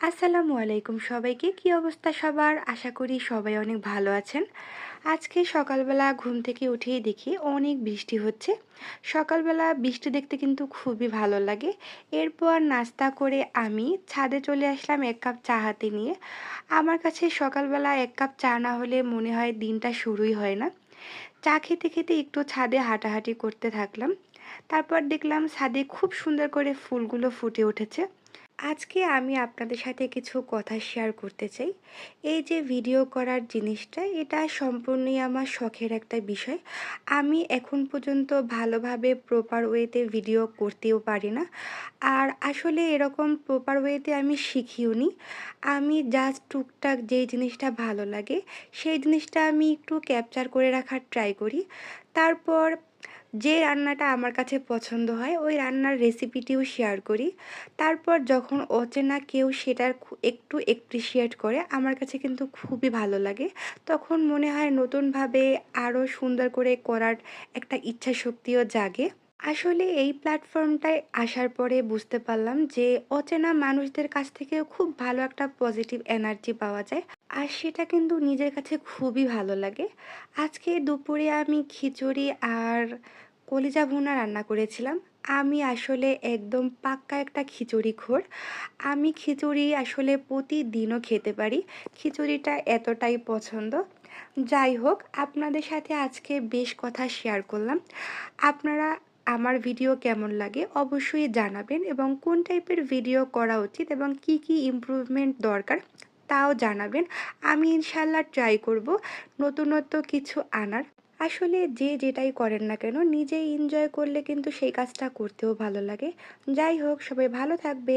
আসসালামু আলাইকুম সবাইকে। কি অবস্থা সবার? আশা করি সবাই অনেক ভালো আছেন। আজকে সকালবেলা ঘুম থেকে উঠেই দেখি অনেক বৃষ্টি হচ্ছে। সকালবেলা বৃষ্টি দেখতে কিন্তু খুবই ভালো লাগে। এরপর নাস্তা করে আমি ছাদে চলে আসলাম ১ কাপ চা হাতে নিয়ে। আমার কাছে সকালবেলা ১ কাপ চা না হলে মনে হয় দিনটা শুরুই হয় না। চা খেতে, খেতে একটু ছাদে হাঁটাহাঁটি করতে থাকলাম। তারপর দেখলাম ছাদে খুব সুন্দর করে ফুলগুলো ফুটে উঠেছে। আজকে আমি আপনাদের সাথে কিছু কথা শেয়ার করতে চাই। এই যে ভিডিও করার জিনিসটা, এটা সম্পূর্ণই আমার শখের একটা বিষয়। আমি এখন পর্যন্ত ভালোভাবে প্রপার ওয়েতে ভিডিও করতেও পারি না। আর আসলে এরকম প্রপার ওয়েতে আমি শিখিওনি। আমি জাস্ট টুকটাক যেই জিনিসটা ভালো লাগে, সেই জিনিসটা আমি একটু ক্যাপচার করে রাখার ট্রাই করি। তারপর যে রান্নাটা আমার কাছে পছন্দ হয় ওই রান্নার রেসিপিটিও শেয়ার করি। তারপর যখন অচেনা কেউ সেটার একটু এপ্রিশিয়েট করে আমার কাছে কিন্তু খুবই ভালো লাগে। তখন মনে হয় নতুনভাবে আরও সুন্দর করে করার একটা ইচ্ছাশক্তিও জাগে। আসলে এই প্ল্যাটফর্মটায় আসার পরে বুঝতে পারলাম যে অচেনা মানুষদের কাছ থেকেও খুব ভালো একটা পজিটিভ এনার্জি পাওয়া যায়। আর সেটা কিন্তু নিজের কাছে খুবই ভালো লাগে। আজকে দুপুরে আমি খিচুড়ি আর কলিজা ভুনা রান্না করেছিলাম। আমি আসলে একদম পাক্কা একটা খিচুড়িখোর। আমি খিচুড়ি আসলে প্রতিদিনও খেতে পারি। খিচুড়িটা এতটাই পছন্দ। যাই হোক, আপনাদের সাথে আজকে বেশ কথা শেয়ার করলাম। আপনারা আমার ভিডিও কেমন লাগে অবশ্যই জানাবেন এবং কোন টাইপের ভিডিও করা উচিত এবং কি কি ইমপ্রুভমেন্ট দরকার তাও জানাবেন। আমি ইনশাল্লাহ ট্রাই করব নতুনত্ব কিছু আনার। আসলে যে যেটাই করেন না কেন নিজে এনজয় করলে কিন্তু সেই কাজটা করতেও ভালো লাগে। যাই হোক, সবাই ভালো থাকবে।